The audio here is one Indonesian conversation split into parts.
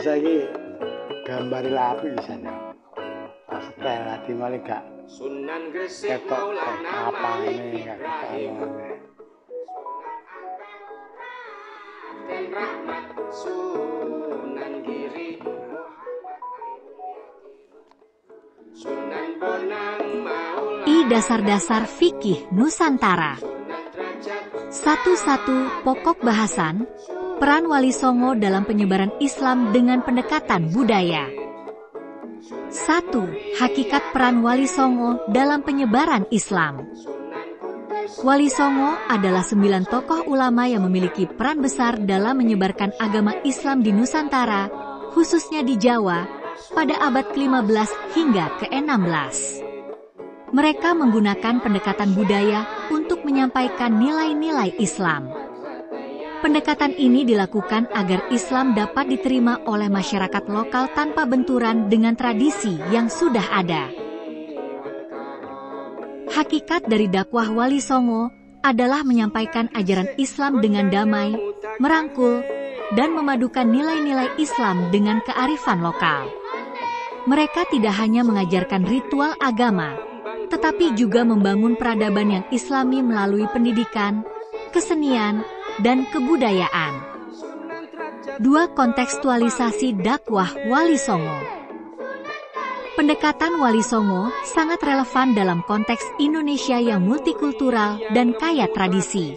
saiki gambare lapi pisan. Pastel ati malah gak Sunan Gresik ketok Maulana apane Malik gak Ibrahim ketok. dan Rahmat Sunan Giri Sunan Bonang Maulana I Dasar-dasar fikih Nusantara. Sunan Derajat 1. Pokok bahasan, peran Wali Songo dalam penyebaran Islam dengan pendekatan budaya. 1. Hakikat peran Wali Songo dalam penyebaran Islam. Wali Songo adalah 9 tokoh ulama yang memiliki peran besar dalam menyebarkan agama Islam di Nusantara, khususnya di Jawa, pada abad ke-15 hingga ke-16. Mereka menggunakan pendekatan budaya untuk menyampaikan nilai-nilai Islam. Pendekatan ini dilakukan agar Islam dapat diterima oleh masyarakat lokal tanpa benturan dengan tradisi yang sudah ada. Hakikat dari dakwah Wali Songo adalah menyampaikan ajaran Islam dengan damai, merangkul, dan memadukan nilai-nilai Islam dengan kearifan lokal. Mereka tidak hanya mengajarkan ritual agama, tetapi juga membangun peradaban yang Islami melalui pendidikan, kesenian, dan kebudayaan. 2. Kontekstualisasi dakwah Wali Songo. Pendekatan Wali Songo sangat relevan dalam konteks Indonesia yang multikultural dan kaya tradisi.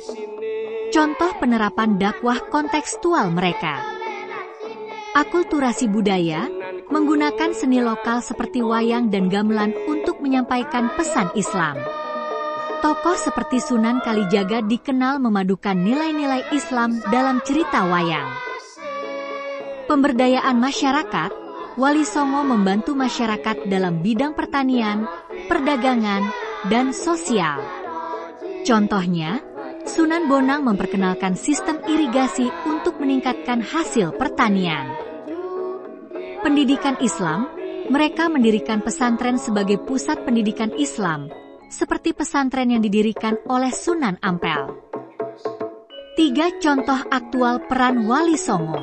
Contoh penerapan dakwah kontekstual mereka: akulturasi budaya, menggunakan seni lokal seperti wayang dan gamelan untuk menyampaikan pesan Islam. Tokoh seperti Sunan Kalijaga dikenal memadukan nilai-nilai Islam dalam cerita wayang. Pemberdayaan masyarakat, Wali Songo membantu masyarakat dalam bidang pertanian, perdagangan, dan sosial. Contohnya, Sunan Bonang memperkenalkan sistem irigasi untuk meningkatkan hasil pertanian. Pendidikan Islam, mereka mendirikan pesantren sebagai pusat pendidikan Islam, seperti pesantren yang didirikan oleh Sunan Ampel. 3. Contoh aktual peran Wali Songo.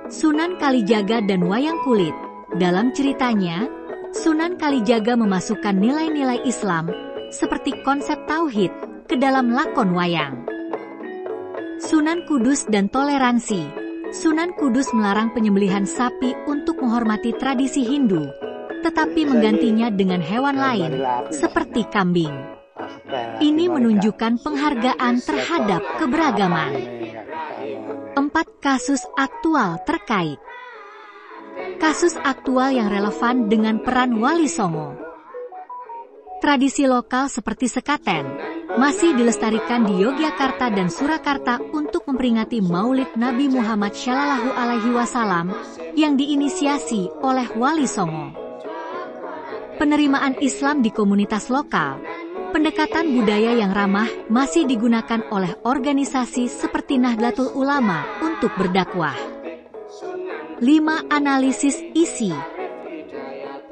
Sunan Kalijaga dan wayang kulit. Dalam ceritanya, Sunan Kalijaga memasukkan nilai-nilai Islam, seperti konsep tauhid, ke dalam lakon wayang. Sunan Kudus dan toleransi. Sunan Kudus melarang penyembelihan sapi untuk menghormati tradisi Hindu, tetapi menggantinya dengan hewan lain, seperti kambing. Ini menunjukkan penghargaan terhadap keberagaman. 4. Kasus aktual terkait. Kasus aktual yang relevan dengan peran Wali Songo. Tradisi lokal seperti sekaten masih dilestarikan di Yogyakarta dan Surakarta untuk memperingati Maulid Nabi Muhammad Shallallahu Alaihi Wasallam yang diinisiasi oleh Wali Songo. Penerimaan Islam di komunitas lokal, pendekatan budaya yang ramah masih digunakan oleh organisasi seperti Nahdlatul Ulama untuk berdakwah. 5. Analisis isi.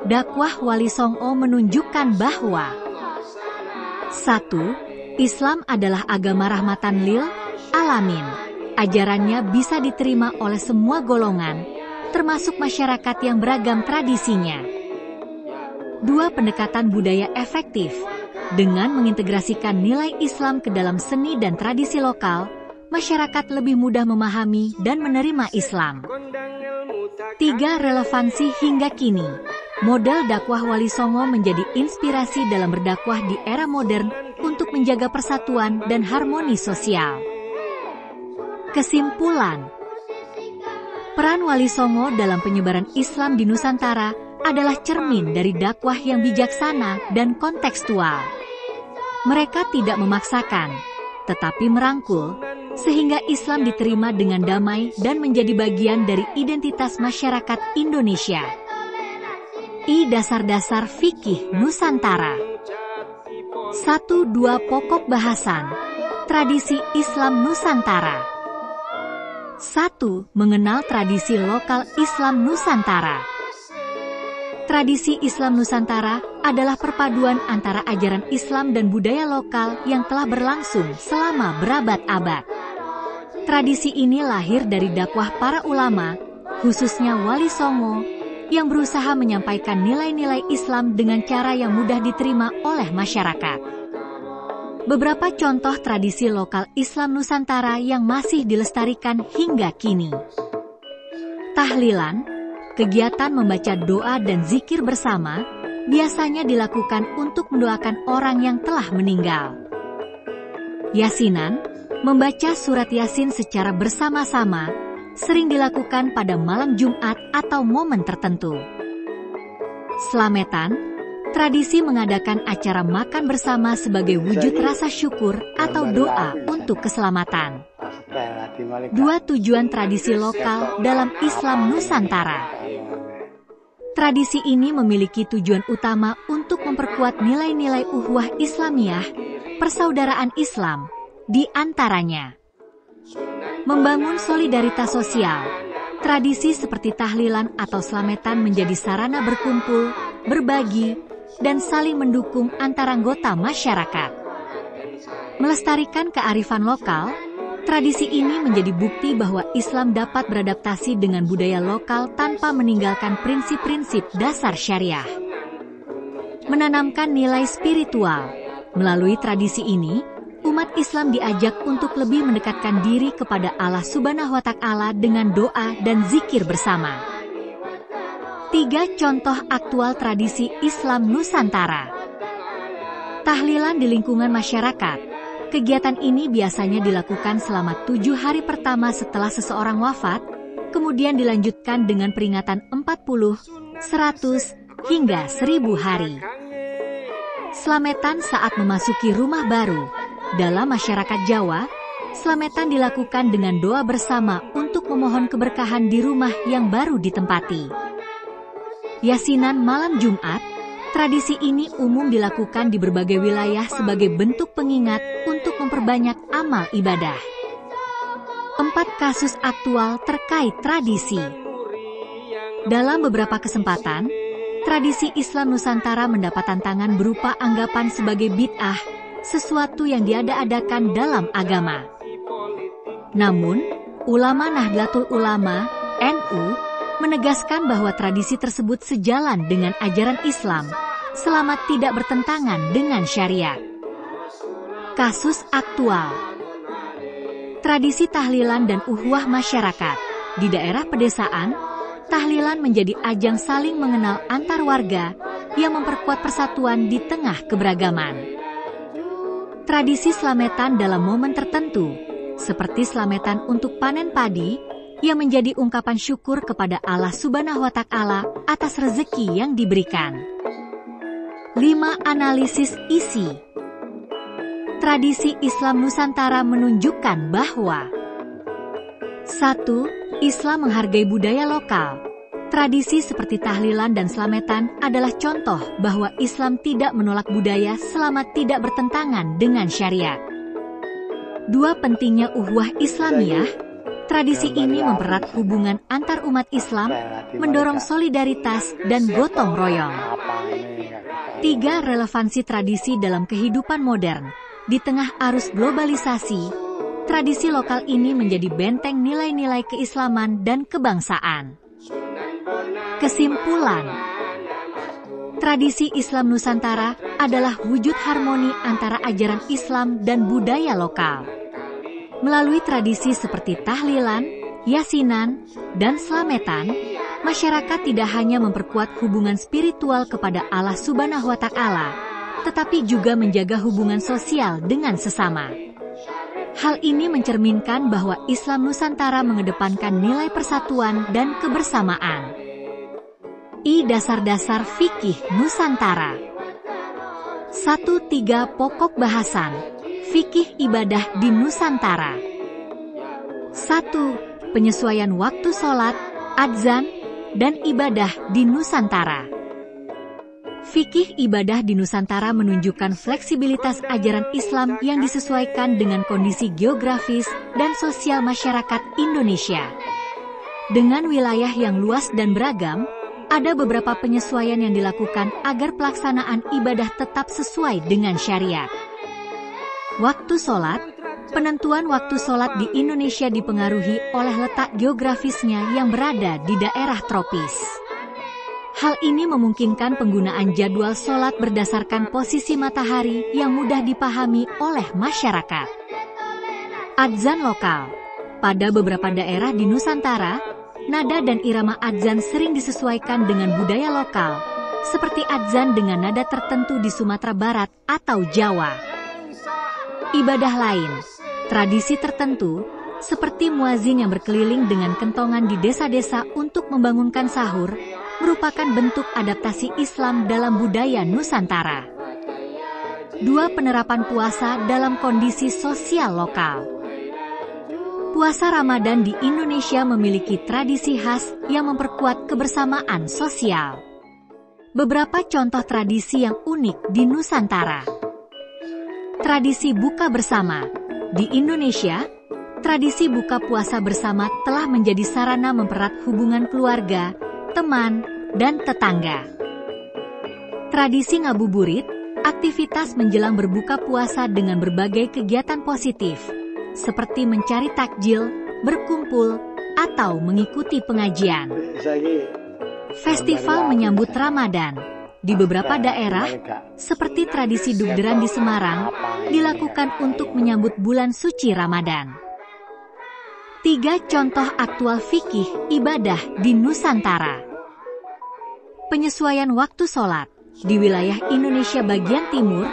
Dakwah Wali Songo menunjukkan bahwa 1. Islam adalah agama rahmatan lil alamin. Ajarannya bisa diterima oleh semua golongan, termasuk masyarakat yang beragam tradisinya. 2. Pendekatan budaya efektif. Dengan mengintegrasikan nilai Islam ke dalam seni dan tradisi lokal, masyarakat lebih mudah memahami dan menerima Islam. 3. Relevansi hingga kini. Model dakwah Wali Songo menjadi inspirasi dalam berdakwah di era modern untuk menjaga persatuan dan harmoni sosial. Kesimpulan, peran Wali Songo dalam penyebaran Islam di Nusantara adalah cermin dari dakwah yang bijaksana dan kontekstual. Mereka tidak memaksakan, tetapi merangkul, sehingga Islam diterima dengan damai dan menjadi bagian dari identitas masyarakat Indonesia. I Dasar-dasar fikih Nusantara. 1-2 Pokok bahasan. Tradisi Islam Nusantara. 1. Mengenal tradisi lokal Islam Nusantara. Tradisi Islam Nusantara adalah perpaduan antara ajaran Islam dan budaya lokal yang telah berlangsung selama berabad-abad. Tradisi ini lahir dari dakwah para ulama khususnya Wali Songo, yang berusaha menyampaikan nilai-nilai Islam dengan cara yang mudah diterima oleh masyarakat. Beberapa contoh tradisi lokal Islam Nusantara yang masih dilestarikan hingga kini. Tahlilan, kegiatan membaca doa dan zikir bersama, biasanya dilakukan untuk mendoakan orang yang telah meninggal. Yasinan, membaca surat Yasin secara bersama-sama, sering dilakukan pada malam Jumat atau momen tertentu. Slametan, tradisi mengadakan acara makan bersama sebagai wujud rasa syukur atau doa untuk keselamatan. Dua tujuan tradisi lokal dalam Islam Nusantara. Tradisi ini memiliki tujuan utama untuk memperkuat nilai-nilai ukhuwah Islamiyah, persaudaraan Islam, di antaranya membangun solidaritas sosial. Tradisi seperti tahlilan atau slametan menjadi sarana berkumpul, berbagi, dan saling mendukung antara anggota masyarakat. Melestarikan kearifan lokal, tradisi ini menjadi bukti bahwa Islam dapat beradaptasi dengan budaya lokal tanpa meninggalkan prinsip-prinsip dasar syariah. Menanamkan nilai spiritual. Melalui tradisi ini, umat Islam diajak untuk lebih mendekatkan diri kepada Allah Subhanahu wa Ta'ala dengan doa dan zikir bersama. 3 contoh aktual tradisi Islam Nusantara. Tahlilan di lingkungan masyarakat. Kegiatan ini biasanya dilakukan selama 7 hari pertama setelah seseorang wafat, kemudian dilanjutkan dengan peringatan 40, 100, hingga 1000 hari. Slametan saat memasuki rumah baru. Dalam masyarakat Jawa, slametan dilakukan dengan doa bersama untuk memohon keberkahan di rumah yang baru ditempati. Yasinan malam Jumat, tradisi ini umum dilakukan di berbagai wilayah sebagai bentuk pengingat untuk memperbanyak amal ibadah. 4 kasus aktual terkait tradisi. Dalam beberapa kesempatan, tradisi Islam Nusantara mendapat tantangan berupa anggapan sebagai bid'ah, sesuatu yang diada-adakan dalam agama. Namun, ulama Nahdlatul Ulama, NU, menegaskan bahwa tradisi tersebut sejalan dengan ajaran Islam, selama tidak bertentangan dengan syariat. Kasus aktual. Tradisi tahlilan dan ukhuwah masyarakat. Di daerah pedesaan, tahlilan menjadi ajang saling mengenal antar warga yang memperkuat persatuan di tengah keberagaman. Tradisi slametan dalam momen tertentu, seperti slametan untuk panen padi, yang menjadi ungkapan syukur kepada Allah Subhanahu wa Ta'ala atas rezeki yang diberikan. 5 analisis isi. Tradisi Islam Nusantara menunjukkan bahwa 1. Islam menghargai budaya lokal. Tradisi seperti tahlilan dan slametan adalah contoh bahwa Islam tidak menolak budaya selama tidak bertentangan dengan syariat. 2. Pentingnya ukhuwah Islamiyah. Tradisi ini mempererat hubungan antar umat Islam, mendorong solidaritas dan gotong royong. 3. Relevansi tradisi dalam kehidupan modern. Di tengah arus globalisasi, tradisi lokal ini menjadi benteng nilai-nilai keislaman dan kebangsaan. Kesimpulan, tradisi Islam Nusantara adalah wujud harmoni antara ajaran Islam dan budaya lokal. Melalui tradisi seperti tahlilan, yasinan, dan slametan, masyarakat tidak hanya memperkuat hubungan spiritual kepada Allah Subhanahu wa Ta'ala, tetapi juga menjaga hubungan sosial dengan sesama. Hal ini mencerminkan bahwa Islam Nusantara mengedepankan nilai persatuan dan kebersamaan. Dasar-dasar fikih Nusantara. 1-3 pokok bahasan fikih ibadah di Nusantara. 1. Penyesuaian waktu sholat, adzan, dan ibadah di Nusantara. Fikih ibadah di Nusantara menunjukkan fleksibilitas ajaran Islam yang disesuaikan dengan kondisi geografis dan sosial masyarakat Indonesia. Dengan wilayah yang luas dan beragam, ada beberapa penyesuaian yang dilakukan agar pelaksanaan ibadah tetap sesuai dengan syariat. Waktu sholat, Penentuan waktu sholat di Indonesia dipengaruhi oleh letak geografisnya yang berada di daerah tropis. Hal ini memungkinkan penggunaan jadwal sholat berdasarkan posisi matahari yang mudah dipahami oleh masyarakat. Adzan lokal. Pada beberapa daerah di Nusantara, nada dan irama adzan sering disesuaikan dengan budaya lokal, seperti adzan dengan nada tertentu di Sumatera Barat atau Jawa. Ibadah lain, tradisi tertentu, seperti muazin yang berkeliling dengan kentongan di desa-desa untuk membangunkan sahur, merupakan bentuk adaptasi Islam dalam budaya Nusantara. 2. Penerapan puasa dalam kondisi sosial lokal. Puasa Ramadan di Indonesia memiliki tradisi khas yang memperkuat kebersamaan sosial. Beberapa contoh tradisi yang unik di Nusantara. Tradisi buka bersama. Di Indonesia, tradisi buka puasa bersama telah menjadi sarana mempererat hubungan keluarga, teman, dan tetangga. Tradisi ngabuburit, aktivitas menjelang berbuka puasa dengan berbagai kegiatan positif, seperti mencari takjil, berkumpul, atau mengikuti pengajian. Festival menyambut Ramadan. Di beberapa daerah, seperti tradisi Dugderan di Semarang, dilakukan untuk menyambut bulan suci Ramadan. 3. Contoh aktual fikih ibadah di Nusantara. Penyesuaian waktu sholat. Di wilayah Indonesia bagian timur,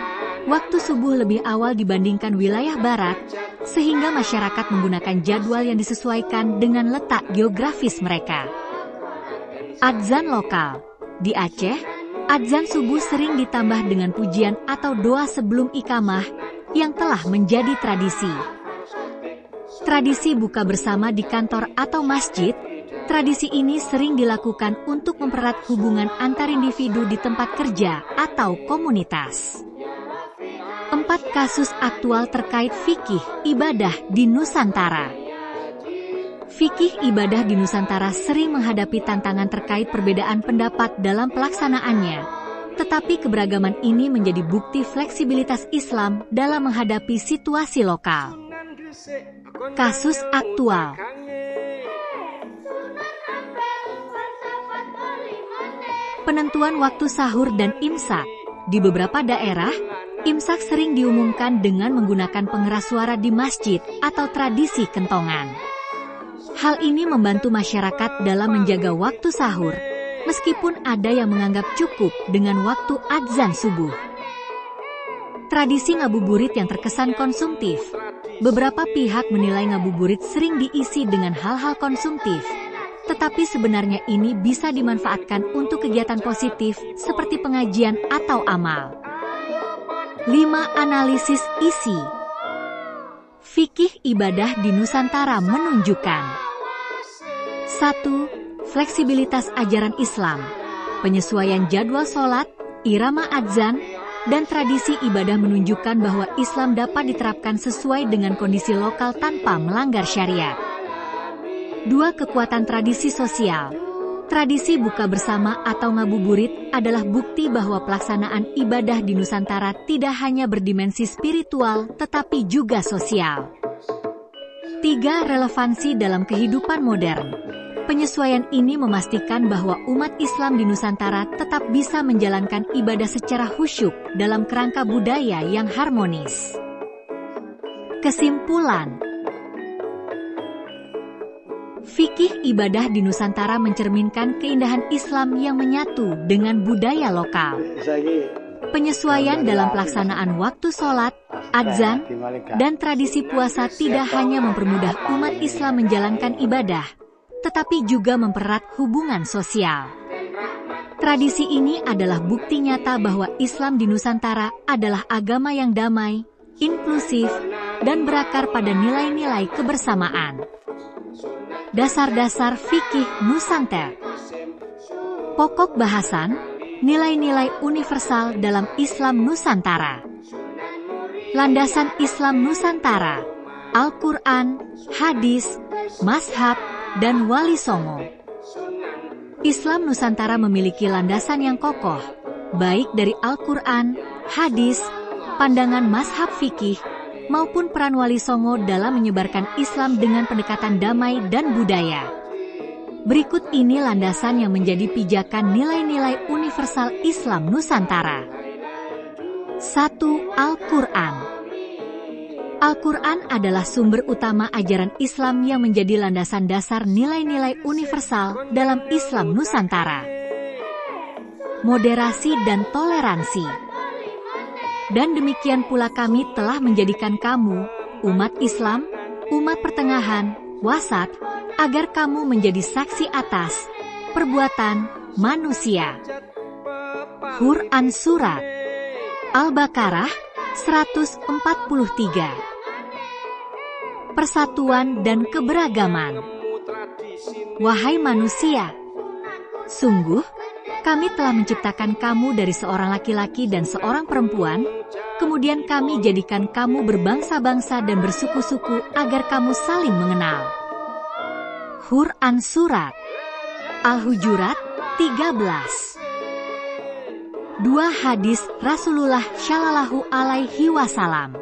waktu subuh lebih awal dibandingkan wilayah barat, sehingga masyarakat menggunakan jadwal yang disesuaikan dengan letak geografis mereka. Adzan lokal. Di Aceh, adzan subuh sering ditambah dengan pujian atau doa sebelum iqamah yang telah menjadi tradisi. Tradisi buka bersama di kantor atau masjid. Tradisi ini sering dilakukan untuk mempererat hubungan antar individu di tempat kerja atau komunitas. 4. Kasus aktual terkait fikih ibadah di Nusantara. Fikih ibadah di Nusantara sering menghadapi tantangan terkait perbedaan pendapat dalam pelaksanaannya, tetapi keberagaman ini menjadi bukti fleksibilitas Islam dalam menghadapi situasi lokal. Kasus aktual. Penentuan waktu sahur dan imsak. Di beberapa daerah, imsak sering diumumkan dengan menggunakan pengeras suara di masjid atau tradisi kentongan. Hal ini membantu masyarakat dalam menjaga waktu sahur, meskipun ada yang menganggap cukup dengan waktu adzan subuh. Tradisi ngabuburit yang terkesan konsumtif. Beberapa pihak menilai ngabuburit sering diisi dengan hal-hal konsumtif, tetapi sebenarnya ini bisa dimanfaatkan untuk kegiatan positif seperti pengajian atau amal. 5. Analisis isi. Fikih ibadah di Nusantara menunjukkan 1. Fleksibilitas ajaran Islam. Penyesuaian jadwal sholat, irama adzan, dan tradisi ibadah menunjukkan bahwa Islam dapat diterapkan sesuai dengan kondisi lokal tanpa melanggar syariat. 2. Kekuatan tradisi sosial. Tradisi buka bersama atau ngabuburit adalah bukti bahwa pelaksanaan ibadah di Nusantara tidak hanya berdimensi spiritual, tetapi juga sosial. 3. Relevansi dalam kehidupan modern. Penyesuaian ini memastikan bahwa umat Islam di Nusantara tetap bisa menjalankan ibadah secara khusyuk dalam kerangka budaya yang harmonis. Kesimpulan. Fikih ibadah di Nusantara mencerminkan keindahan Islam yang menyatu dengan budaya lokal. Penyesuaian dalam pelaksanaan waktu sholat, adzan, dan tradisi puasa tidak hanya mempermudah umat Islam menjalankan ibadah, tetapi juga mempererat hubungan sosial. Tradisi ini adalah bukti nyata bahwa Islam di Nusantara adalah agama yang damai, inklusif, dan berakar pada nilai-nilai kebersamaan. Dasar-dasar fikih Nusantara. Pokok bahasan, nilai-nilai universal dalam Islam Nusantara. Landasan Islam Nusantara, Al-Quran, hadis, mazhab, dan wali songo. Islam Nusantara memiliki landasan yang kokoh, baik dari Al-Quran, hadis, pandangan mazhab fikih, maupun peran Wali Songo dalam menyebarkan Islam dengan pendekatan damai dan budaya. Berikut ini landasan yang menjadi pijakan nilai-nilai universal Islam Nusantara. 1. Al-Quran. Al-Quran adalah sumber utama ajaran Islam yang menjadi landasan dasar nilai-nilai universal dalam Islam Nusantara. Moderasi dan toleransi. Dan demikian pula kami telah menjadikan kamu, umat Islam, umat pertengahan, wasat, agar kamu menjadi saksi atas perbuatan manusia. Quran Surat Al-Baqarah 143. Persatuan dan keberagaman. Wahai manusia, sungguh kami telah menciptakan kamu dari seorang laki-laki dan seorang perempuan, kemudian kami jadikan kamu berbangsa-bangsa dan bersuku-suku agar kamu saling mengenal. Quran Surat Al-Hujurat 13. 2 hadis Rasulullah Shallallahu Alaihi Wasallam.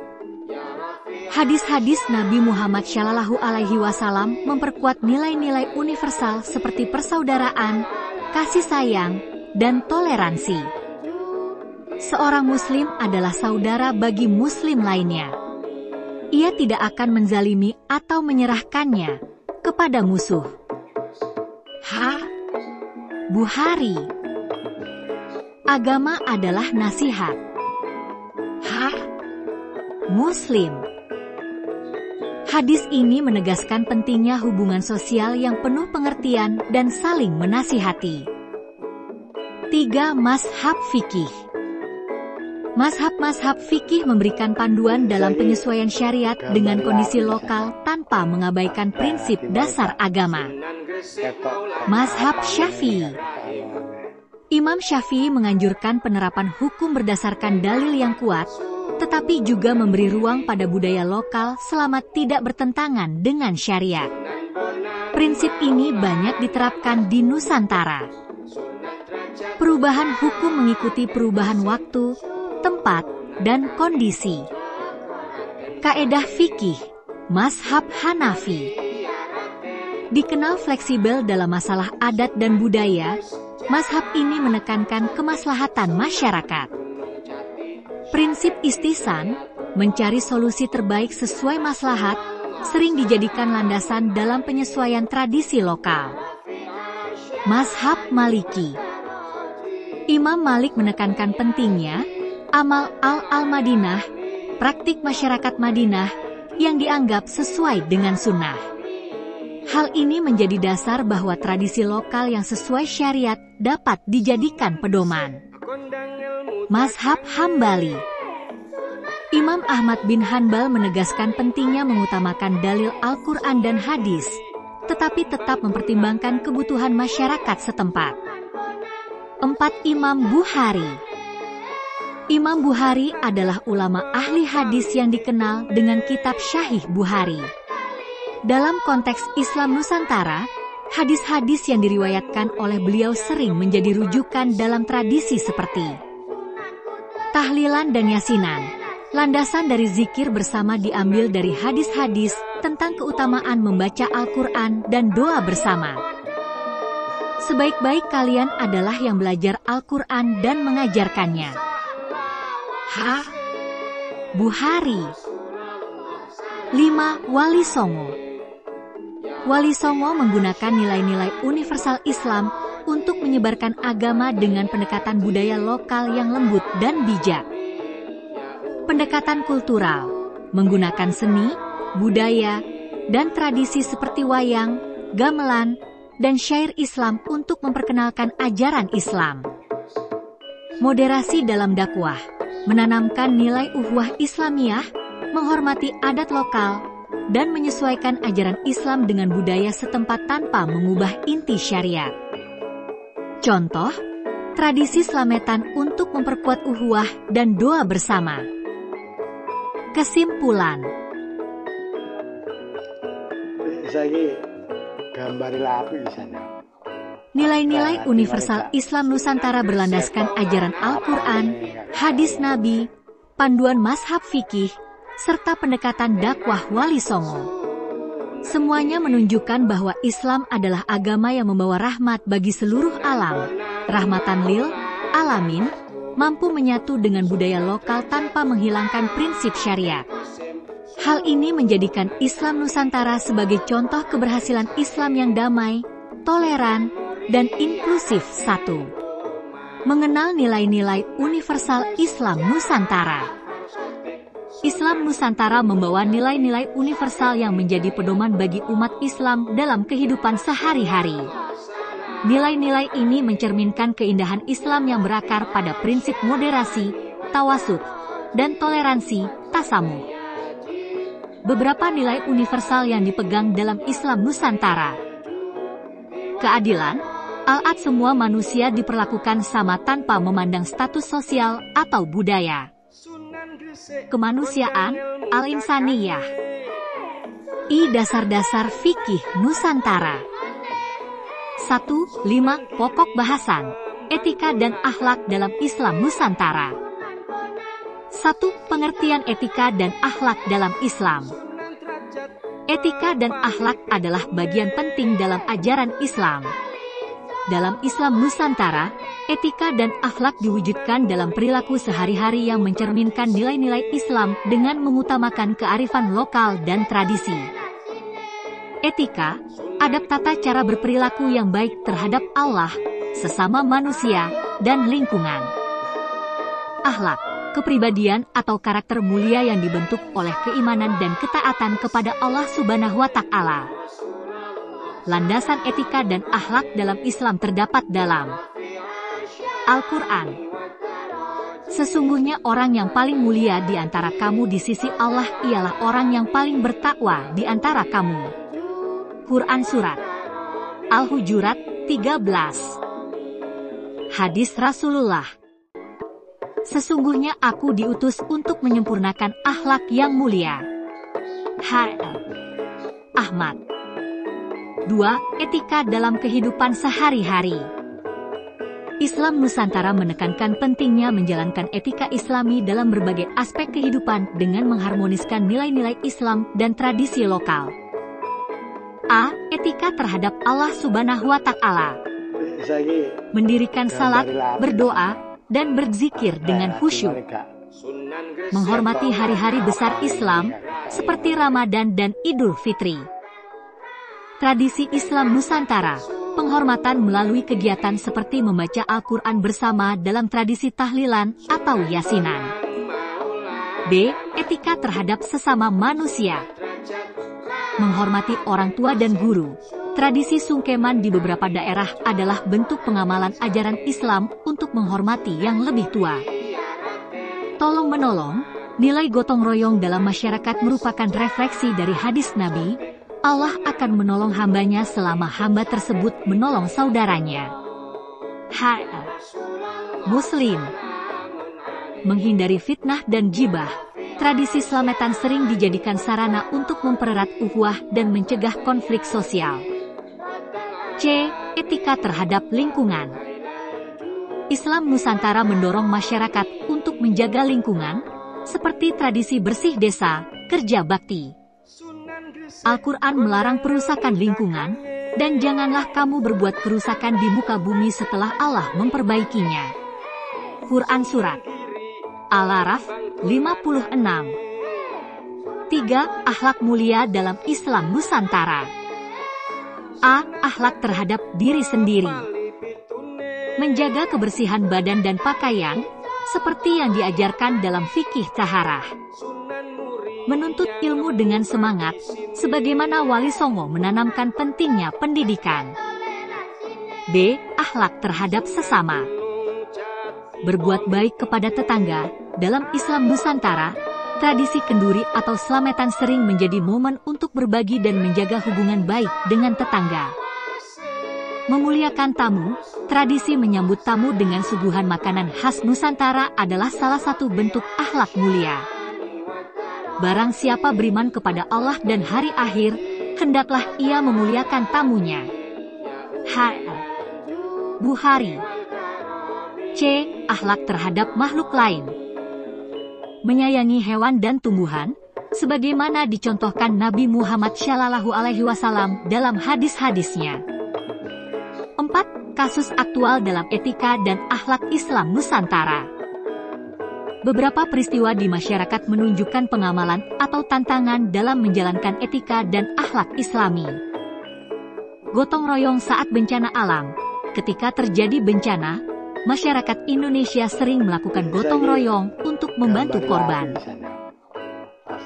Hadis-hadis Nabi Muhammad Shallallahu Alaihi Wasallam memperkuat nilai-nilai universal seperti persaudaraan, kasih sayang, dan toleransi. Seorang muslim adalah saudara bagi muslim lainnya. Ia tidak akan menzalimi atau menyerahkannya kepada musuh. Bukhari. Agama adalah nasihat. Muslim. Hadis ini menegaskan pentingnya hubungan sosial yang penuh pengertian dan saling menasihati. 3. Mazhab fikih. Mazhab-mazhab fikih memberikan panduan dalam penyesuaian syariat dengan kondisi lokal tanpa mengabaikan prinsip dasar agama. Mazhab Syafi'i. Imam Syafi'i menganjurkan penerapan hukum berdasarkan dalil yang kuat, tetapi juga memberi ruang pada budaya lokal selama tidak bertentangan dengan syariat. Prinsip ini banyak diterapkan di Nusantara. Perubahan hukum mengikuti perubahan waktu, tempat, dan kondisi. Kaedah fikih, mazhab Hanafi. Dikenal fleksibel dalam masalah adat dan budaya, mazhab ini menekankan kemaslahatan masyarakat. Prinsip istihsan, mencari solusi terbaik sesuai maslahat, sering dijadikan landasan dalam penyesuaian tradisi lokal. Mazhab Maliki. Imam Malik menekankan pentingnya amal al-Madinah, praktik masyarakat Madinah yang dianggap sesuai dengan sunnah. Hal ini menjadi dasar bahwa tradisi lokal yang sesuai syariat dapat dijadikan pedoman. Mazhab Hambali. Imam Ahmad bin Hanbal menegaskan pentingnya mengutamakan dalil Al-Quran dan hadis, tetapi tetap mempertimbangkan kebutuhan masyarakat setempat. 4. Imam Bukhari. Imam Bukhari adalah ulama ahli hadis yang dikenal dengan kitab Sahih Bukhari. Dalam konteks Islam Nusantara, hadis-hadis yang diriwayatkan oleh beliau sering menjadi rujukan dalam tradisi seperti tahlilan dan yasinan. Landasan dari zikir bersama diambil dari hadis-hadis tentang keutamaan membaca Al-Quran dan doa bersama. Sebaik-baik kalian adalah yang belajar Al-Quran dan mengajarkannya. Bukhari. 5. Wali Songo. Wali Songo menggunakan nilai-nilai universal Islam untuk menyebarkan agama dengan pendekatan budaya lokal yang lembut dan bijak. Pendekatan kultural, menggunakan seni, budaya, dan tradisi seperti wayang, gamelan, dan syair Islam untuk memperkenalkan ajaran Islam. Moderasi dalam dakwah, menanamkan nilai ukhuwah Islamiyah, menghormati adat lokal, dan menyesuaikan ajaran Islam dengan budaya setempat tanpa mengubah inti syariat. Contoh, tradisi slametan untuk memperkuat ukhuwah dan doa bersama. Kesimpulan. Saya gambar api di sana. Nilai-nilai universal Islam Nusantara berlandaskan ajaran Al-Quran, hadis Nabi, panduan mazhab fikih, serta pendekatan dakwah Wali Songo. Semuanya menunjukkan bahwa Islam adalah agama yang membawa rahmat bagi seluruh alam, rahmatan lil alamin, mampu menyatu dengan budaya lokal tanpa menghilangkan prinsip syariat. Hal ini menjadikan Islam Nusantara sebagai contoh keberhasilan Islam yang damai, toleran, dan inklusif. 1. Mengenal nilai-nilai universal Islam Nusantara. Islam Nusantara membawa nilai-nilai universal yang menjadi pedoman bagi umat Islam dalam kehidupan sehari-hari. Nilai-nilai ini mencerminkan keindahan Islam yang berakar pada prinsip moderasi, tawasud, dan toleransi, tasamuh. Beberapa nilai universal yang dipegang dalam Islam Nusantara. Keadilan, al-ad semua manusia diperlakukan sama tanpa memandang status sosial atau budaya. Kemanusiaan, al-insaniyah. Dasar-dasar fikih Nusantara. 1. 5 pokok bahasan, etika dan akhlak dalam Islam Nusantara. 1. Pengertian etika dan akhlak dalam Islam. Etika dan akhlak adalah bagian penting dalam ajaran Islam. Dalam Islam Nusantara, etika dan akhlak diwujudkan dalam perilaku sehari-hari yang mencerminkan nilai-nilai Islam dengan mengutamakan kearifan lokal dan tradisi. Etika, adab tata cara berperilaku yang baik terhadap Allah, sesama manusia, dan lingkungan. Akhlak, kepribadian atau karakter mulia yang dibentuk oleh keimanan dan ketaatan kepada Allah Subhanahu wa Ta'ala. Landasan etika dan akhlak dalam Islam terdapat dalam Al-Quran. Sesungguhnya orang yang paling mulia di antara kamu di sisi Allah ialah orang yang paling bertakwa di antara kamu. Quran Surat Al-Hujurat 13. Hadis Rasulullah. Sesungguhnya aku diutus untuk menyempurnakan akhlak yang mulia. Ahmad. 2. Etika dalam kehidupan sehari-hari. Islam Nusantara menekankan pentingnya menjalankan etika Islami dalam berbagai aspek kehidupan dengan mengharmoniskan nilai-nilai Islam dan tradisi lokal. A. Etika terhadap Allah Subhanahu wa Ta'ala. Mendirikan salat, berdoa, dan berzikir dengan khusyuk. Menghormati hari-hari besar Islam seperti Ramadan dan Idul Fitri. Tradisi Islam Nusantara, penghormatan melalui kegiatan seperti membaca Al-Quran bersama dalam tradisi tahlilan atau yasinan. B. Etika terhadap sesama manusia. Menghormati orang tua dan guru. Tradisi sungkeman di beberapa daerah adalah bentuk pengamalan ajaran Islam untuk menghormati yang lebih tua. Tolong-menolong, nilai gotong royong dalam masyarakat merupakan refleksi dari hadis Nabi, Allah akan menolong hambanya selama hamba tersebut menolong saudaranya. Muslim. Menghindari fitnah dan gibah. Tradisi selamatan sering dijadikan sarana untuk mempererat ukhuwah dan mencegah konflik sosial. C. Etika terhadap lingkungan. Islam Nusantara mendorong masyarakat untuk menjaga lingkungan, seperti tradisi bersih desa, kerja bakti. Al-Quran melarang perusakan lingkungan, dan janganlah kamu berbuat kerusakan di muka bumi setelah Allah memperbaikinya. Quran Surat Al-Araf 56. 3. Akhlak mulia dalam Islam Nusantara. A. Akhlak terhadap diri sendiri. Menjaga kebersihan badan dan pakaian, seperti yang diajarkan dalam fikih taharah. Menuntut ilmu dengan semangat, sebagaimana Wali Songo menanamkan pentingnya pendidikan. B. Akhlak terhadap sesama. Berbuat baik kepada tetangga. Dalam Islam Nusantara, tradisi kenduri atau slametan sering menjadi momen untuk berbagi dan menjaga hubungan baik dengan tetangga. Memuliakan tamu, tradisi menyambut tamu dengan suguhan makanan khas Nusantara adalah salah satu bentuk akhlak mulia. Barang siapa beriman kepada Allah dan hari akhir, hendaklah ia memuliakan tamunya. Bukhari. C. Akhlak terhadap makhluk lain. Menyayangi hewan dan tumbuhan, sebagaimana dicontohkan Nabi Muhammad Shallallahu Alaihi Wasallam dalam hadis-hadisnya. 4. Kasus aktual dalam etika dan akhlak Islam Nusantara. Beberapa peristiwa di masyarakat menunjukkan pengamalan atau tantangan dalam menjalankan etika dan akhlak Islami. Gotong royong saat bencana alam. Ketika terjadi bencana, masyarakat Indonesia sering melakukan gotong royong untuk membantu korban.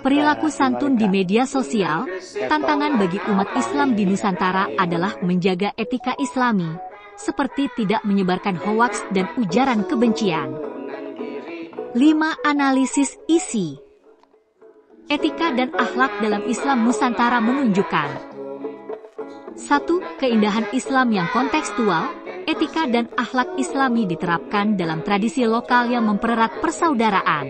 Perilaku santun di media sosial. Tantangan bagi umat Islam di Nusantara adalah menjaga etika Islami, seperti tidak menyebarkan hoaks dan ujaran kebencian. 5. Analisis isi. Etika dan akhlak dalam Islam Nusantara menunjukkan 1. Keindahan Islam yang kontekstual. Etika dan akhlak Islami diterapkan dalam tradisi lokal yang mempererat persaudaraan.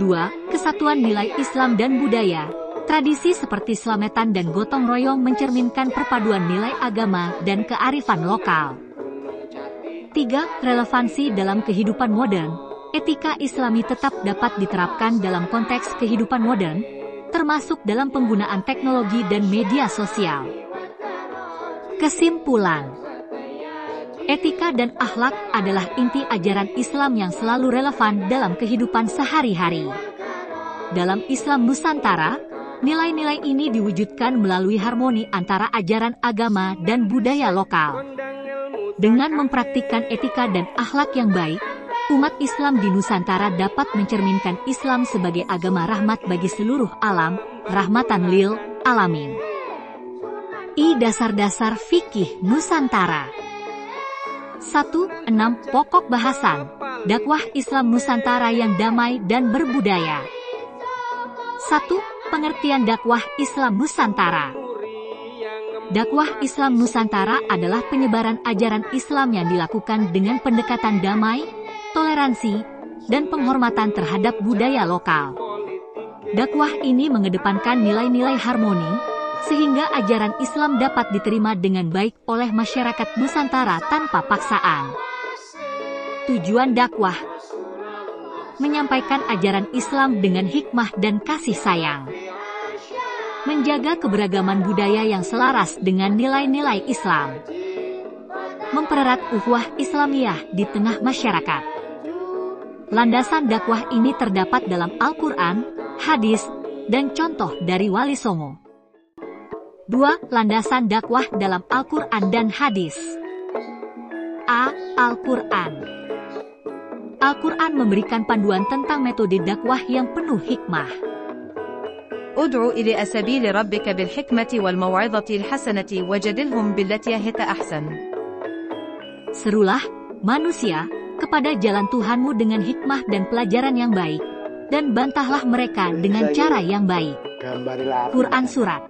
2. Kesatuan nilai Islam dan budaya. Tradisi seperti slametan dan gotong royong mencerminkan perpaduan nilai agama dan kearifan lokal. 3. Relevansi dalam kehidupan modern. Etika Islami tetap dapat diterapkan dalam konteks kehidupan modern, termasuk dalam penggunaan teknologi dan media sosial. Kesimpulan, etika dan akhlak adalah inti ajaran Islam yang selalu relevan dalam kehidupan sehari-hari. Dalam Islam Nusantara, nilai-nilai ini diwujudkan melalui harmoni antara ajaran agama dan budaya lokal. Dengan mempraktikkan etika dan akhlak yang baik, umat Islam di Nusantara dapat mencerminkan Islam sebagai agama rahmat bagi seluruh alam, rahmatan lil alamin. Dasar-dasar fikih Nusantara. 1. 6 pokok bahasan dakwah Islam Nusantara yang damai dan berbudaya. 1. Pengertian dakwah Islam Nusantara. Dakwah Islam Nusantara adalah penyebaran ajaran Islam yang dilakukan dengan pendekatan damai, toleransi, dan penghormatan terhadap budaya lokal. Dakwah ini mengedepankan nilai-nilai harmoni, sehingga ajaran Islam dapat diterima dengan baik oleh masyarakat Nusantara tanpa paksaan. Tujuan dakwah: menyampaikan ajaran Islam dengan hikmah dan kasih sayang, menjaga keberagaman budaya yang selaras dengan nilai-nilai Islam, mempererat ukhuwah Islamiyah di tengah masyarakat. Landasan dakwah ini terdapat dalam Al-Quran, hadis, dan contoh dari Wali Songo. 2. Landasan dakwah dalam Al-Quran dan hadis. A. Al-Quran. Al-Quran memberikan panduan tentang metode dakwah yang penuh hikmah. ادع إلى سبيل ربك بالحكمة والموعظة الحسنة وجادلهم بالتي هي أحسن. Serulah, manusia, kepada jalan Tuhanmu dengan hikmah dan pelajaran yang baik, dan bantahlah mereka dengan cara yang baik. Quran Surat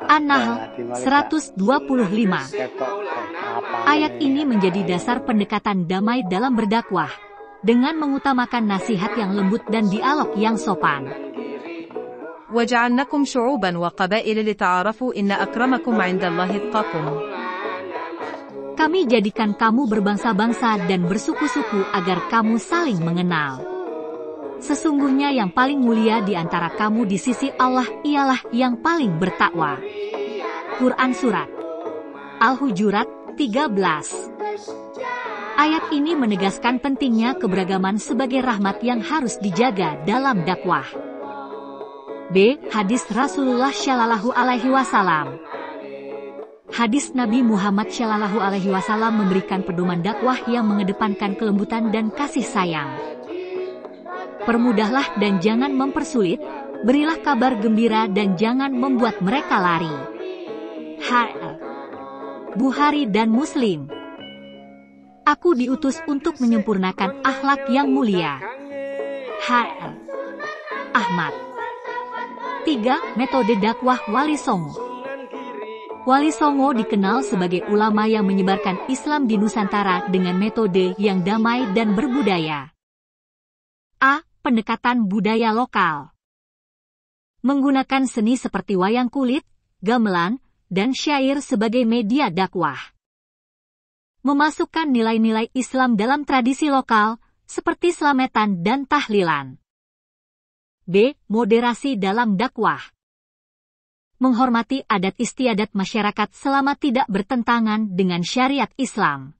An-Nahl 125. Ayat ini menjadi dasar pendekatan damai dalam berdakwah, dengan mengutamakan nasihat yang lembut dan dialog yang sopan. وجعلناكم شعوبا وقبائل لتعارفوا إن أكرمكم عند الله أتقاكم. Kami jadikan kamu berbangsa-bangsa dan bersuku-suku agar kamu saling mengenal. Sesungguhnya yang paling mulia di antara kamu di sisi Allah ialah yang paling bertakwa. Quran Surat Al-Hujurat 13. Ayat ini menegaskan pentingnya keberagaman sebagai rahmat yang harus dijaga dalam dakwah. B. Hadis Rasulullah Shallallahu Alaihi Wasallam. Hadis Nabi Muhammad Shallallahu Alaihi Wasallam memberikan pedoman dakwah yang mengedepankan kelembutan dan kasih sayang. Permudahlah dan jangan mempersulit, berilah kabar gembira dan jangan membuat mereka lari. Bukhari dan Muslim. Aku diutus untuk menyempurnakan akhlak yang mulia. Ahmad. 3. Metode dakwah Wali Songo. Wali Songo dikenal sebagai ulama yang menyebarkan Islam di Nusantara dengan metode yang damai dan berbudaya. A. Pendekatan budaya lokal. Menggunakan seni seperti wayang kulit, gamelan, dan syair sebagai media dakwah. Memasukkan nilai-nilai Islam dalam tradisi lokal, seperti slametan dan tahlilan. B. Moderasi dalam dakwah. Menghormati adat istiadat masyarakat selama tidak bertentangan dengan syariat Islam.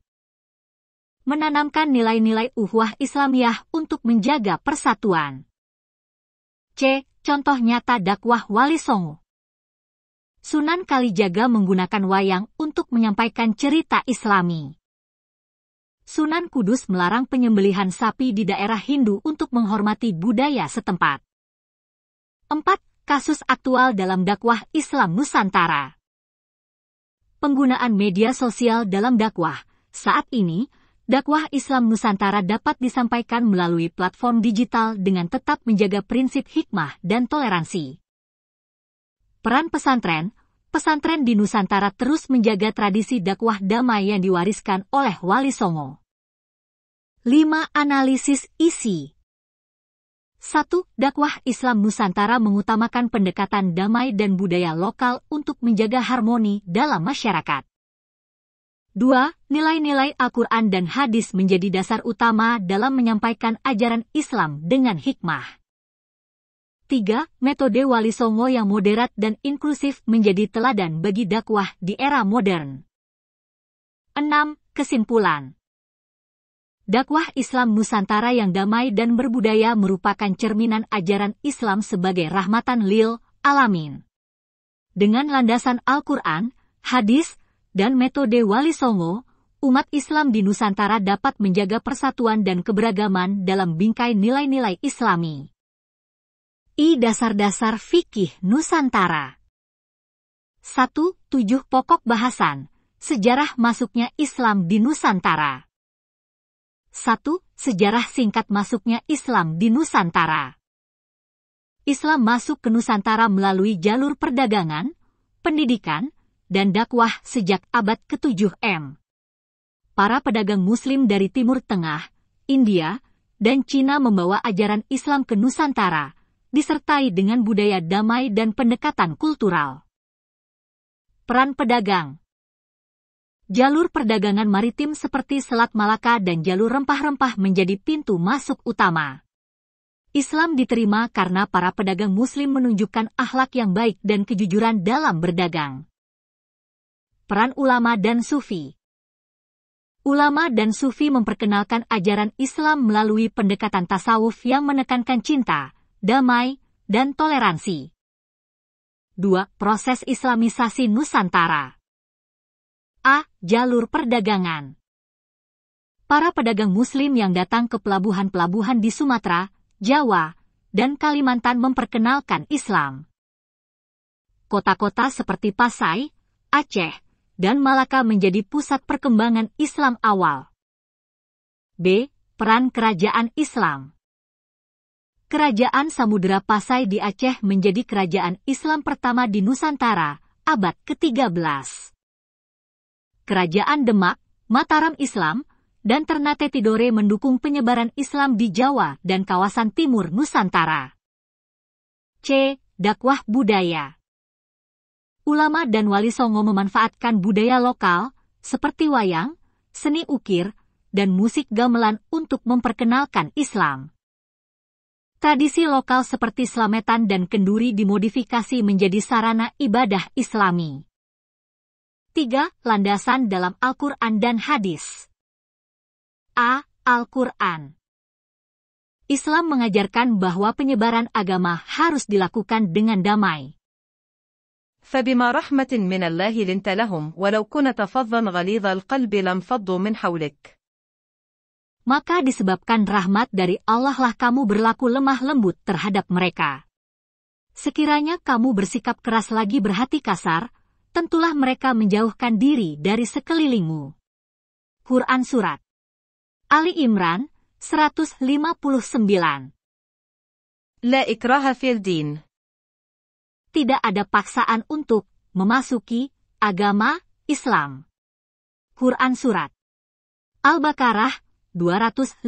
Menanamkan nilai-nilai ukhuwah Islamiyah untuk menjaga persatuan. C. Contoh nyata dakwah Wali Songo. Sunan Kalijaga menggunakan wayang untuk menyampaikan cerita Islami. Sunan Kudus melarang penyembelihan sapi di daerah Hindu untuk menghormati budaya setempat. 4. Kasus aktual dalam dakwah Islam Nusantara. Penggunaan media sosial dalam dakwah. Saat ini, dakwah Islam Nusantara dapat disampaikan melalui platform digital dengan tetap menjaga prinsip hikmah dan toleransi. Peran pesantren. Pesantren di Nusantara terus menjaga tradisi dakwah damai yang diwariskan oleh Wali Songo. 5. Analisis isi. 1. Dakwah Islam Nusantara mengutamakan pendekatan damai dan budaya lokal untuk menjaga harmoni dalam masyarakat. 2. Nilai-nilai Al-Quran dan hadis menjadi dasar utama dalam menyampaikan ajaran Islam dengan hikmah. 3. Metode Wali Songo yang moderat dan inklusif menjadi teladan bagi dakwah di era modern. 6. Kesimpulan. Dakwah Islam Nusantara yang damai dan berbudaya merupakan cerminan ajaran Islam sebagai rahmatan lil alamin. Dengan landasan Al-Quran, hadis, dan metode Wali Songo, umat Islam di Nusantara dapat menjaga persatuan dan keberagaman dalam bingkai nilai-nilai Islami. Dasar-dasar fikih Nusantara. 1. 7 pokok bahasan. Sejarah masuknya Islam di Nusantara. 1. Sejarah singkat masuknya Islam di Nusantara. Islam masuk ke Nusantara melalui jalur perdagangan, pendidikan, dan dakwah sejak abad ke-7 M. Para pedagang Muslim dari Timur Tengah, India, dan Cina membawa ajaran Islam ke Nusantara, disertai dengan budaya damai dan pendekatan kultural. Peran pedagang. Jalur perdagangan maritim seperti Selat Malaka dan jalur rempah-rempah menjadi pintu masuk utama. Islam diterima karena para pedagang Muslim menunjukkan akhlak yang baik dan kejujuran dalam berdagang. Peran ulama dan sufi. Ulama dan sufi memperkenalkan ajaran Islam melalui pendekatan tasawuf yang menekankan cinta, damai, dan toleransi. 2. Proses Islamisasi Nusantara. A. Jalur perdagangan. Para pedagang Muslim yang datang ke pelabuhan-pelabuhan di Sumatera, Jawa, dan Kalimantan memperkenalkan Islam. Kota-kota seperti Pasai, Aceh, dan Malaka menjadi pusat perkembangan Islam awal. B. Peran kerajaan Islam. Kerajaan Samudera Pasai di Aceh menjadi kerajaan Islam pertama di Nusantara, abad ke-13. Kerajaan Demak, Mataram Islam, dan Ternate Tidore mendukung penyebaran Islam di Jawa dan kawasan timur Nusantara. C. Dakwah budaya. Ulama dan Wali Songo memanfaatkan budaya lokal, seperti wayang, seni ukir, dan musik gamelan untuk memperkenalkan Islam. Tradisi lokal seperti slametan dan kenduri dimodifikasi menjadi sarana ibadah Islami. 3. Landasan dalam Al-Quran dan hadis. A. Al-Quran. Islam mengajarkan bahwa penyebaran agama harus dilakukan dengan damai. فبما رحمة من الله لنت لهم ولو كنت فظا غليظ القلب لانفضوا من حولك. Maka disebabkan rahmat dari Allah lah kamu berlaku lemah lembut terhadap mereka. Sekiranya kamu bersikap keras lagi berhati kasar, tentulah mereka menjauhkan diri dari sekelilingmu. Quran Surat Ali Imran 159. لا إكراه في الدين. Tidak ada paksaan untuk memasuki agama Islam. Quran Surat Al-Baqarah 256.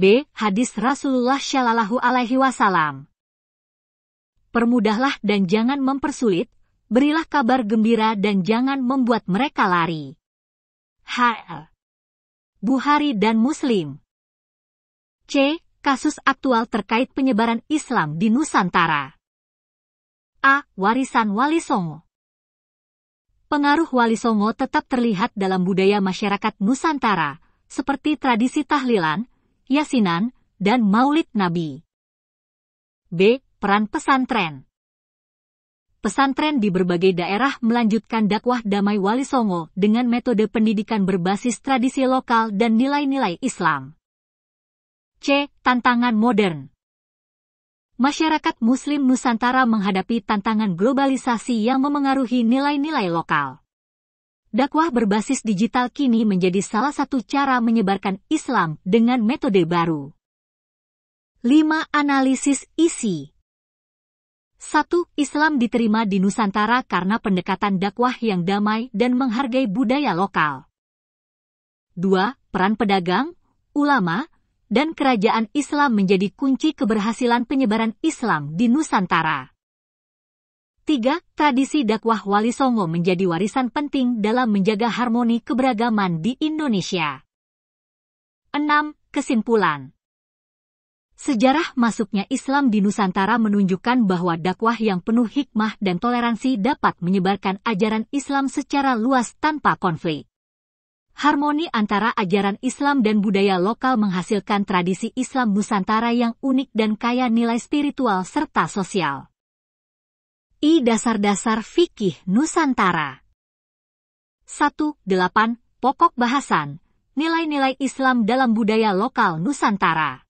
B. Hadis Rasulullah Shallallahu Alaihi Wasallam. Permudahlah dan jangan mempersulit, berilah kabar gembira dan jangan membuat mereka lari. H.L. Bukhari dan Muslim. C. kasus aktual terkait penyebaran Islam di Nusantara. A. Warisan Wali Songo. Pengaruh Wali Songo tetap terlihat dalam budaya masyarakat Nusantara, seperti tradisi tahlilan, yasinan, dan maulid Nabi. B. Peran pesantren. Pesantren di berbagai daerah melanjutkan dakwah damai Wali Songo dengan metode pendidikan berbasis tradisi lokal dan nilai-nilai Islam. C. Tantangan modern. Masyarakat Muslim Nusantara menghadapi tantangan globalisasi yang memengaruhi nilai-nilai lokal. Dakwah berbasis digital kini menjadi salah satu cara menyebarkan Islam dengan metode baru. 5. Analisis isi. 1. Islam diterima di Nusantara karena pendekatan dakwah yang damai dan menghargai budaya lokal. 2. Peran pedagang, ulama, dan kerajaan Islam menjadi kunci keberhasilan penyebaran Islam di Nusantara. 3. Tradisi dakwah Wali Songo menjadi warisan penting dalam menjaga harmoni keberagaman di Indonesia. 6. Kesimpulan. Sejarah masuknya Islam di Nusantara menunjukkan bahwa dakwah yang penuh hikmah dan toleransi dapat menyebarkan ajaran Islam secara luas tanpa konflik. Harmoni antara ajaran Islam dan budaya lokal menghasilkan tradisi Islam Nusantara yang unik dan kaya nilai spiritual serta sosial. I. Dasar-dasar fikih Nusantara. 1. 8. Pokok bahasan, nilai-nilai Islam dalam budaya lokal Nusantara.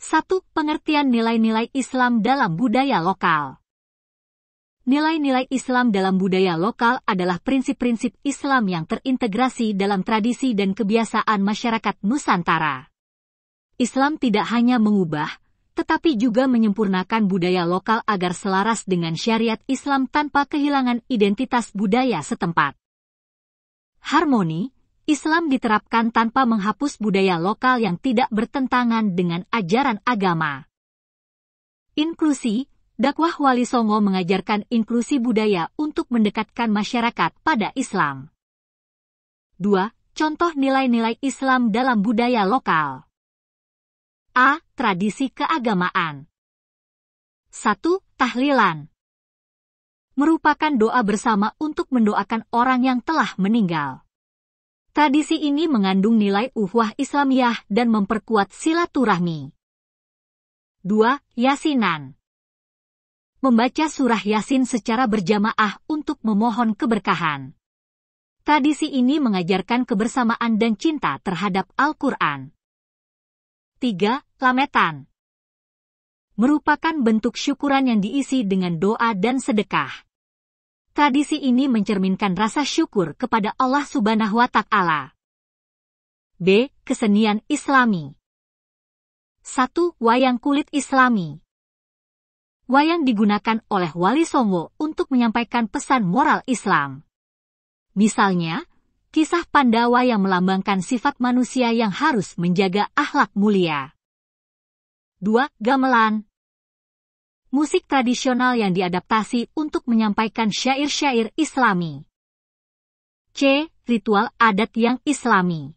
1. Pengertian nilai-nilai Islam dalam budaya lokal. Nilai-nilai Islam dalam budaya lokal adalah prinsip-prinsip Islam yang terintegrasi dalam tradisi dan kebiasaan masyarakat Nusantara. Islam tidak hanya mengubah, tetapi juga menyempurnakan budaya lokal agar selaras dengan syariat Islam tanpa kehilangan identitas budaya setempat. Harmoni, Islam diterapkan tanpa menghapus budaya lokal yang tidak bertentangan dengan ajaran agama. Inklusi, dakwah Wali Songo mengajarkan inklusi budaya untuk mendekatkan masyarakat pada Islam. 2. Contoh nilai-nilai Islam dalam budaya lokal. A. Tradisi keagamaan. 1. Tahlilan. Merupakan doa bersama untuk mendoakan orang yang telah meninggal. Tradisi ini mengandung nilai ukhuwah Islamiyah dan memperkuat silaturahmi. 2. Yasinan. Membaca surah Yasin secara berjamaah untuk memohon keberkahan. Tradisi ini mengajarkan kebersamaan dan cinta terhadap Al-Quran. 3. Lametan. Merupakan bentuk syukuran yang diisi dengan doa dan sedekah. Tradisi ini mencerminkan rasa syukur kepada Allah Subhanahu wa Ta'ala. B. Kesenian Islami. 1. Wayang kulit Islami. Wayang digunakan oleh Wali Songo untuk menyampaikan pesan moral Islam. Misalnya, kisah Pandawa yang melambangkan sifat manusia yang harus menjaga akhlak mulia. 2. Gamelan. Musik tradisional yang diadaptasi untuk menyampaikan syair-syair Islami. C. Ritual adat yang Islami.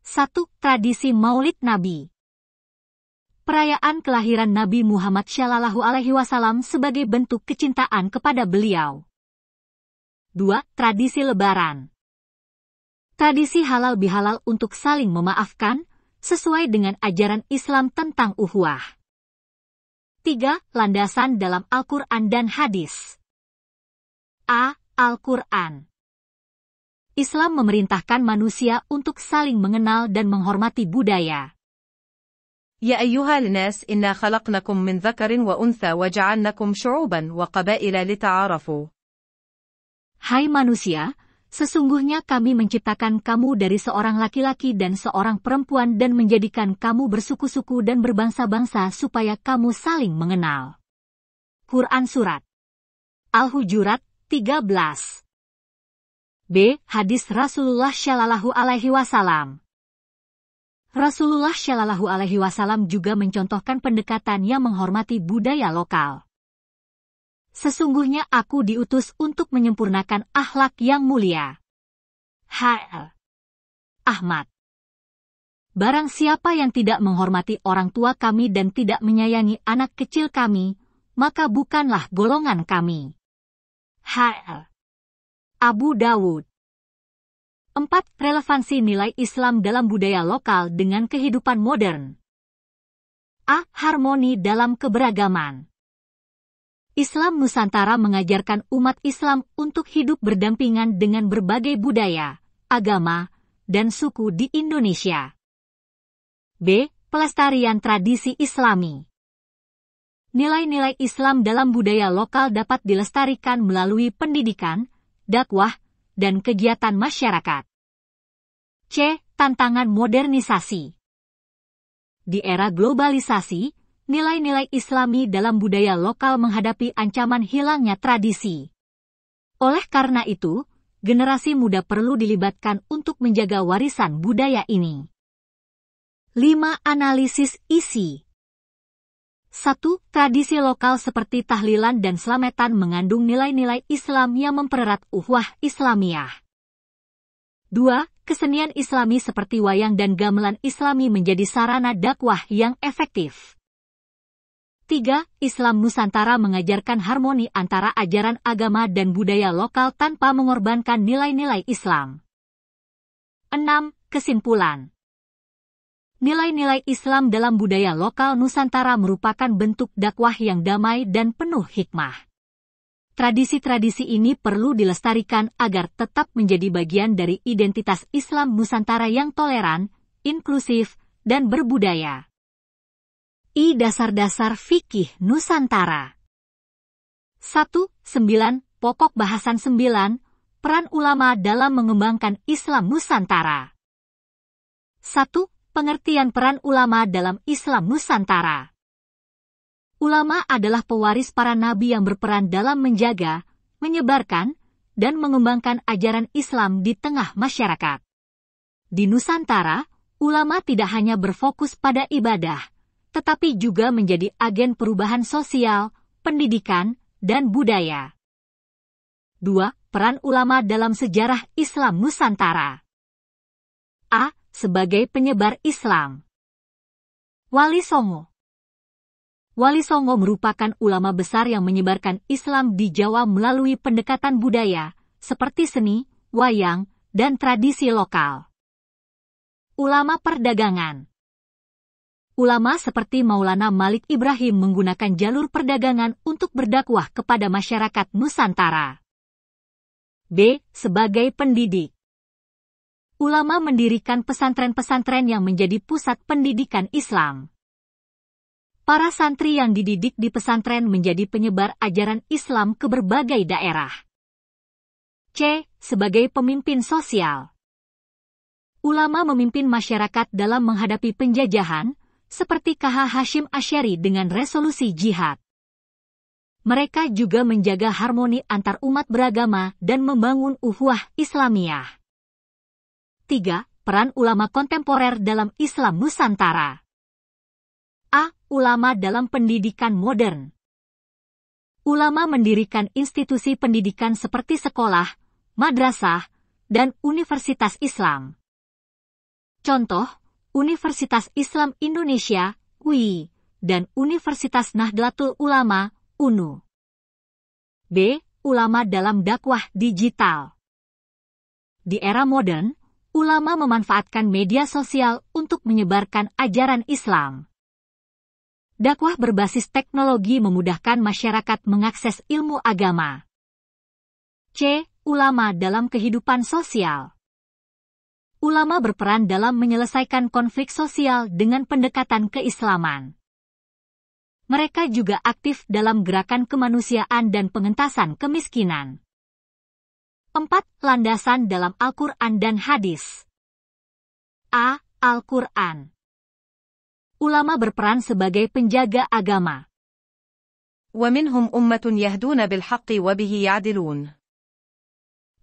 1. Tradisi Maulid Nabi. Perayaan kelahiran Nabi Muhammad SAW sebagai bentuk kecintaan kepada beliau. 2. Tradisi Lebaran. Tradisi halal bihalal untuk saling memaafkan, sesuai dengan ajaran Islam tentang ukhuwah. 3. Landasan dalam Al-Quran dan Hadis. A. Al-Quran. Islam memerintahkan manusia untuk saling mengenal dan menghormati budaya. يا أيها الناس إنا خلقناكم من ذكر وأنثى وجعلناكم شعوبا وقبائل لتعارفوا. Hai manusia, sesungguhnya kami menciptakan kamu dari seorang laki-laki dan seorang perempuan dan menjadikan kamu bersuku-suku dan berbangsa-bangsa supaya kamu saling mengenal. Quran Surat Al-Hujurat 13. B. Hadis Rasulullah Shallallahu Alaihi Wasallam. Rasulullah Shallallahu Alaihi Wasallam juga mencontohkan pendekatan yang menghormati budaya lokal. Sesungguhnya aku diutus untuk menyempurnakan akhlak yang mulia. H.L. Ahmad. Barang siapa yang tidak menghormati orang tua kami dan tidak menyayangi anak kecil kami, maka bukanlah golongan kami. Hl. Abu Dawud. 4. Relevansi nilai Islam dalam budaya lokal dengan kehidupan modern. A. Harmoni dalam keberagaman. Islam Nusantara mengajarkan umat Islam untuk hidup berdampingan dengan berbagai budaya, agama, dan suku di Indonesia. B. Pelestarian tradisi Islami. Nilai-nilai Islam dalam budaya lokal dapat dilestarikan melalui pendidikan, dakwah, dan kegiatan masyarakat. C. Tantangan modernisasi. Di era globalisasi, nilai-nilai Islami dalam budaya lokal menghadapi ancaman hilangnya tradisi. Oleh karena itu, generasi muda perlu dilibatkan untuk menjaga warisan budaya ini. 5. Analisis isi. 1. Tradisi lokal seperti tahlilan dan slametan mengandung nilai-nilai Islam yang mempererat ukhuwah Islamiyah. 2. Kesenian Islami seperti wayang dan gamelan Islami menjadi sarana dakwah yang efektif. 3. Islam Nusantara mengajarkan harmoni antara ajaran agama dan budaya lokal tanpa mengorbankan nilai-nilai Islam. 6. Kesimpulan. Nilai-nilai Islam dalam budaya lokal Nusantara merupakan bentuk dakwah yang damai dan penuh hikmah. Tradisi-tradisi ini perlu dilestarikan agar tetap menjadi bagian dari identitas Islam Nusantara yang toleran, inklusif, dan berbudaya. I. Dasar-dasar fikih Nusantara. 1.9. Pokok bahasan 9. Peran ulama dalam mengembangkan Islam Nusantara. 1. Pengertian peran ulama dalam Islam Nusantara. Ulama adalah pewaris para nabi yang berperan dalam menjaga, menyebarkan, dan mengembangkan ajaran Islam di tengah masyarakat. Di Nusantara, ulama tidak hanya berfokus pada ibadah, tetapi juga menjadi agen perubahan sosial, pendidikan, dan budaya. 2. Peran ulama dalam sejarah Islam Nusantara. A. Sebagai penyebar Islam. Wali Songo. Wali Songo merupakan ulama besar yang menyebarkan Islam di Jawa melalui pendekatan budaya, seperti seni, wayang, dan tradisi lokal. Ulama perdagangan. Ulama seperti Maulana Malik Ibrahim menggunakan jalur perdagangan untuk berdakwah kepada masyarakat Nusantara. B. Sebagai pendidik. Ulama mendirikan pesantren-pesantren yang menjadi pusat pendidikan Islam. Para santri yang dididik di pesantren menjadi penyebar ajaran Islam ke berbagai daerah. C. Sebagai pemimpin sosial. Ulama memimpin masyarakat dalam menghadapi penjajahan, seperti KH Hashim Asy'ari dengan resolusi jihad. Mereka juga menjaga harmoni antar umat beragama dan membangun ukhuwah Islamiyah. 3. Peran ulama kontemporer dalam Islam Nusantara. A. Ulama dalam pendidikan modern. Ulama mendirikan institusi pendidikan seperti sekolah, madrasah, dan universitas Islam. Contoh, Universitas Islam Indonesia, UI, dan Universitas Nahdlatul Ulama, UNU. B. Ulama dalam dakwah digital. Di era modern, ulama memanfaatkan media sosial untuk menyebarkan ajaran Islam. Dakwah berbasis teknologi memudahkan masyarakat mengakses ilmu agama. C. Ulama dalam kehidupan sosial. Ulama berperan dalam menyelesaikan konflik sosial dengan pendekatan keislaman. Mereka juga aktif dalam gerakan kemanusiaan dan pengentasan kemiskinan. 4. Landasan dalam Al-Quran dan Hadis. A. Al-Quran. Ulama berperan sebagai penjaga agama. ومنهم أمة يهدون بالحق وبه يعدلون.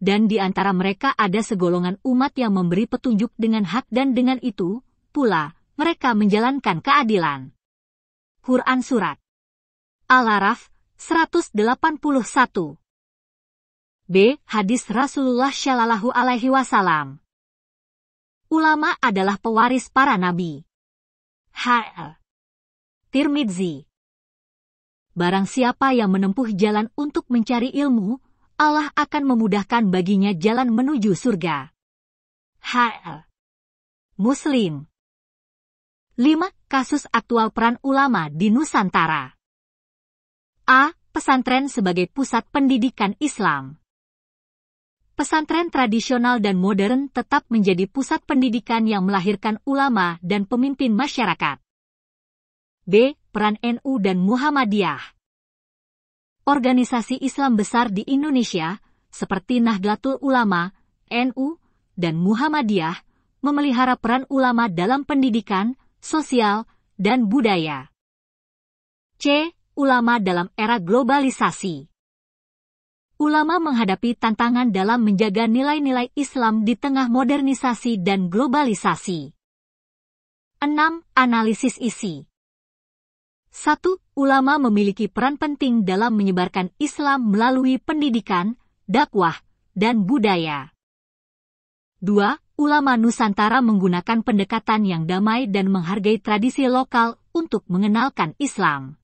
Dan di antara mereka ada segolongan umat yang memberi petunjuk dengan hak dan dengan itu, pula, mereka menjalankan keadilan. Quran Surat Al-Araf 181. B. Hadis Rasulullah Shallallahu Alaihi Wasallam. Ulama Ulama adalah pewaris para nabi. H.L. Tirmidzi. Barang siapa yang menempuh jalan untuk mencari ilmu, Allah akan memudahkan baginya jalan menuju surga. H.L. Muslim. 5. Kasus aktual peran ulama di Nusantara. A. Pesantren sebagai pusat pendidikan Islam. Pesantren tradisional dan modern tetap menjadi pusat pendidikan yang melahirkan ulama dan pemimpin masyarakat. B. Peran NU dan Muhammadiyah. Organisasi Islam besar di Indonesia, seperti Nahdlatul Ulama, NU, dan Muhammadiyah, memelihara peran ulama dalam pendidikan, sosial, dan budaya. C. Ulama dalam era globalisasi. Ulama menghadapi tantangan dalam menjaga nilai-nilai Islam di tengah modernisasi dan globalisasi. 6. Analisis isi. 1. Ulama memiliki peran penting dalam menyebarkan Islam melalui pendidikan, dakwah, dan budaya. 2. Ulama Nusantara menggunakan pendekatan yang damai dan menghargai tradisi lokal untuk mengenalkan Islam.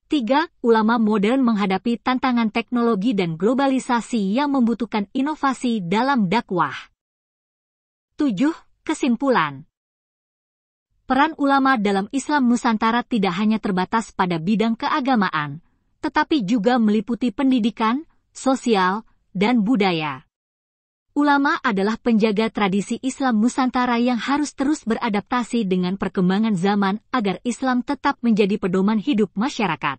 3. Ulama modern menghadapi tantangan teknologi dan globalisasi yang membutuhkan inovasi dalam dakwah. 7. Kesimpulan. Peran ulama dalam Islam Nusantara tidak hanya terbatas pada bidang keagamaan, tetapi juga meliputi pendidikan, sosial, dan budaya. Ulama adalah penjaga tradisi Islam Nusantara yang harus terus beradaptasi dengan perkembangan zaman agar Islam tetap menjadi pedoman hidup masyarakat.